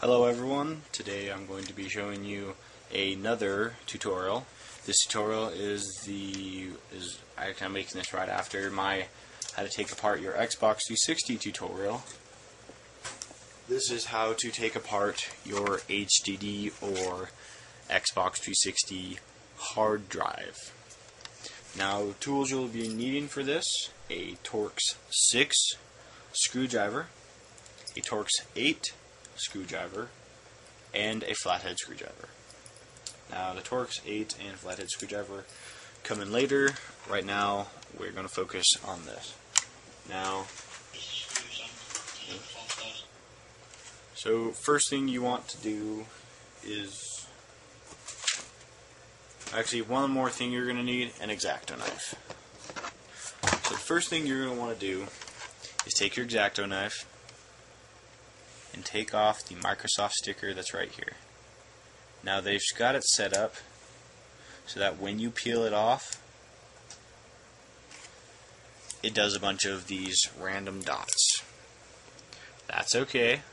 Hello everyone, today I'm going to be showing you another tutorial. This tutorial I'm making this right after my how to take apart your Xbox 360 tutorial. This is how to take apart your HDD or Xbox 360 hard drive. Now, tools you'll be needing for this: a Torx 6 screwdriver, a Torx 8 screwdriver, and a flathead screwdriver. Now, the Torx 8 and flathead screwdriver come in later. Right now, we're going to focus on this. Now, so first thing you want to do is, actually one more thing you're going to need: an X-Acto knife. So the first thing you're going to want to do is take your X-Acto knife and take off the Microsoft sticker that's right here. Now they've got it set up so that when you peel it off, it does a bunch of these random dots. That's okay.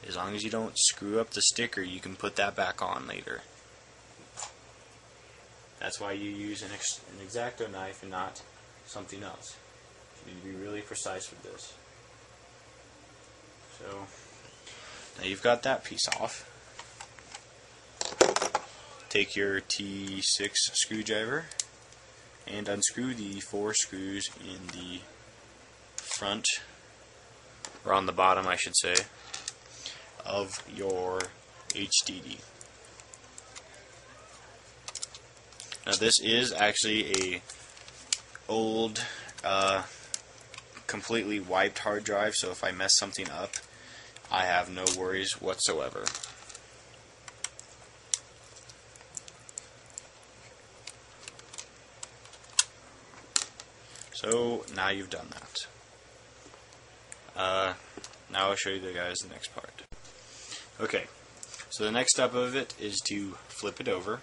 As long as you don't screw up the sticker, you can put that back on later. That's why you use an X-Acto knife and not something else. You need to be really precise with this. So, now you've got that piece off. Take your T6 screwdriver and unscrew the 4 screws in the front, or on the bottom I should say, of your HDD. Now this is actually a old, completely wiped hard drive, so if I mess something up, I have no worries whatsoever. So now you've done that. Now I'll show you guys the next part. Okay, so the next step of it is to flip it over,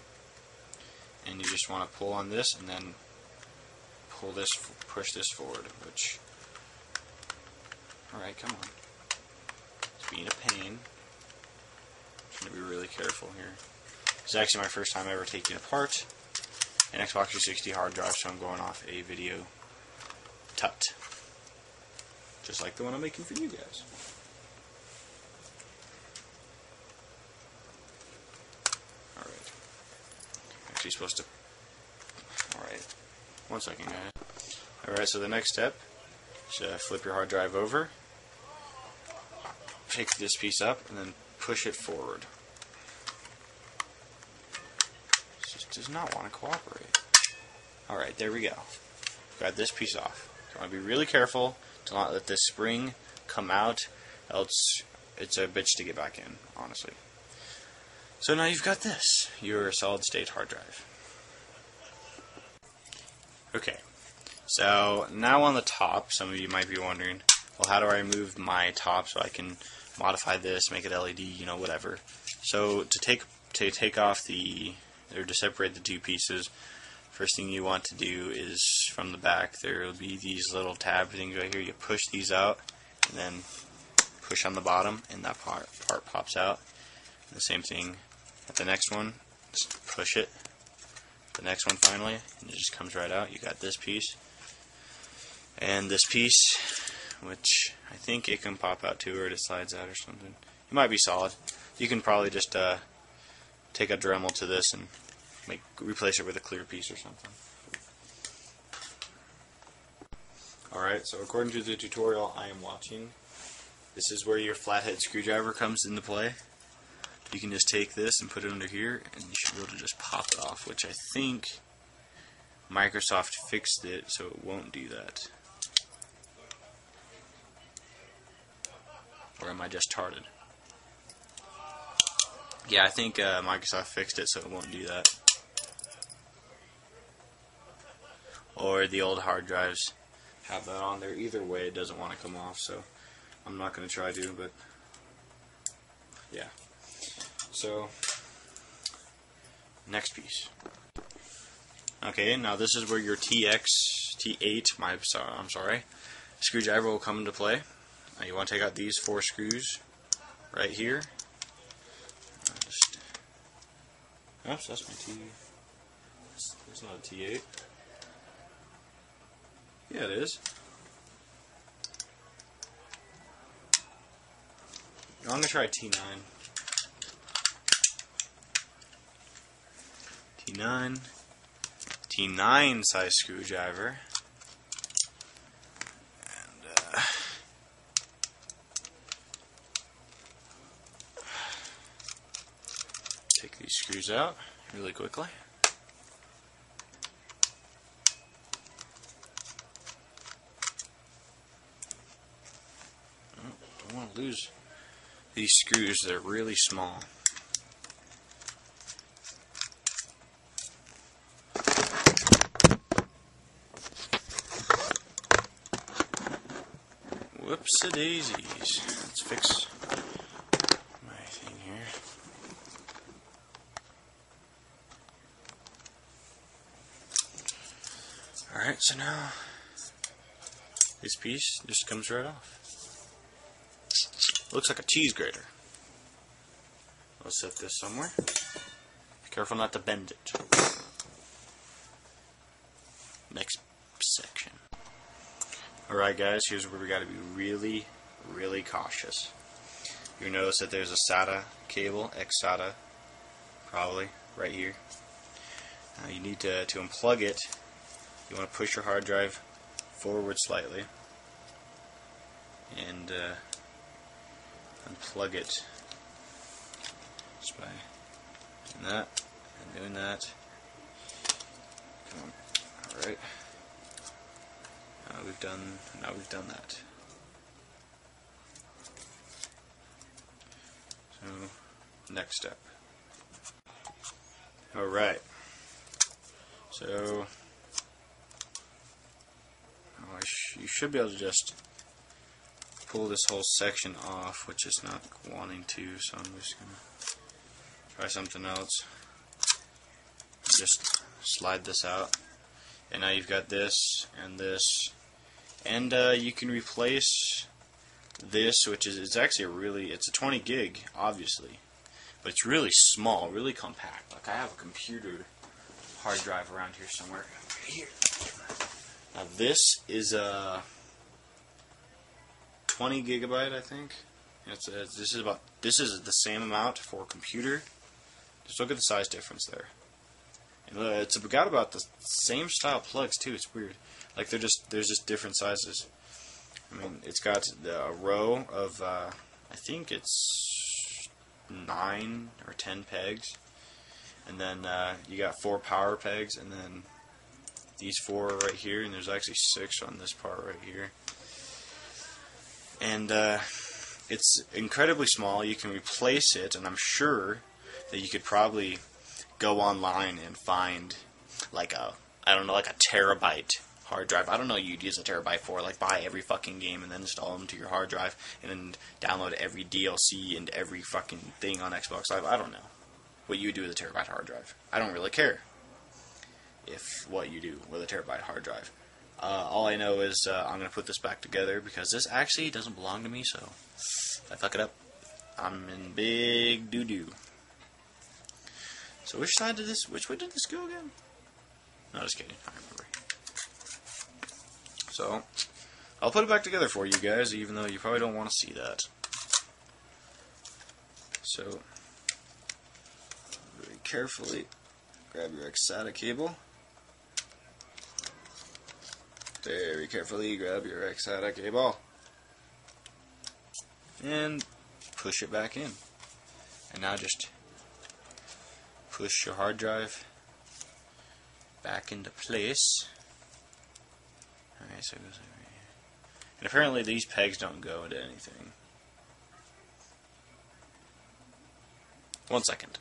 and you just want to pull on this and then pull this, push this forward. Which, all right, come on. It's being a pain. I'm going to be really careful here. This is actually my first time ever taking apart an Xbox 360 hard drive, so I'm going off a video tut, just like the one I'm making for you guys. Alright. Actually supposed to... Alright. One second, guys. Alright, so the next step is flip your hard drive over, pick this piece up, and then push it forward. It just does not want to cooperate. Alright, there we go. Got this piece off. You want to be really careful to not let this spring come out, else it's a bitch to get back in, honestly. So now you've got this, your solid state hard drive. Okay, so now on the top, some of you might be wondering, well, how do I remove my top so I can modify this, make it LED, you know, whatever. So to take off or to separate the two pieces, first thing you want to do is, from the back, there will be these little tab things right here. You push these out, and then push on the bottom, and that part pops out. And the same thing at the next one. Just push it. The next one finally, and it just comes right out. You got this piece. And this piece, which I think it can pop out too, or it slides out or something. It might be solid. You can probably just take a Dremel to this and replace it with a clear piece or something. Alright, so according to the tutorial I am watching, this is where your flathead screwdriver comes into play. You can just take this and put it under here, and you should be able to just pop it off, which I think Microsoft fixed it so it won't do that. Or am I just tarded? Yeah, I think Microsoft fixed it so it won't do that. Or the old hard drives have that on there. Either way, it doesn't want to come off, so I'm not going to try to, but yeah. So, next piece. Okay, now this is where your T8 screwdriver will come into play. Now you want to take out these 4 screws right here, Oops, that's my T. That's not a T8. Yeah, it is. I'm gonna try T9. T9 size screwdriver. And take these screws out really quickly. Don't want to lose these screws. They're really small. Whoopsie-daisies. Let's fix my thing here. Alright, so now this piece just comes right off. Looks like a cheese grater. I'll set this somewhere. Be careful not to bend it. Next section. Alright guys, here's where we gotta be really, really cautious. You notice that there's a SATA cable, ex-SATA, probably, right here. You need to unplug it. You want to push your hard drive forward slightly and unplug it just by doing that and doing that. Come on. Alright. Now we've done that. So next step. Alright. So you should be able to just pull this whole section off, which is not wanting to, so I'm just going to try something else. Just slide this out, and now you've got this, and you can replace this, which is, it's actually it's a 20 gig, obviously, but it's really small, really compact. Like, I have a computer hard drive around here somewhere. Here. Now this is a 20 gigabyte, I think. This is the same amount for a computer. Just look at the size difference there. And it's got about the same style plugs too. It's weird. Like there's just different sizes. I mean, it's got a row of I think it's 9 or 10 pegs, and then you got 4 power pegs, and then these 4 right here, and there's actually 6 on this part right here. And it's incredibly small. You can replace it, and I'm sure that you could probably go online and find like a terabyte hard drive. I don't know you'd use a terabyte for, like buy every fucking game and then install them to your hard drive and then download every DLC and every fucking thing on Xbox Live. I don't know what you would do with a terabyte hard drive. I don't really care what you do with a terabyte hard drive. All I know is I'm going to put this back together because this actually doesn't belong to me, so if I fuck it up, I'm in big doo-doo. So which way did this go again? No, just kidding, I remember. So, I'll put it back together for you guys, even though you probably don't want to see that. So, very carefully grab your SATA cable. Very carefully grab your SATA cable. And push it back in. And now just push your hard drive back into place. Alright, so it goes over here. And apparently these pegs don't go into anything. 1 second.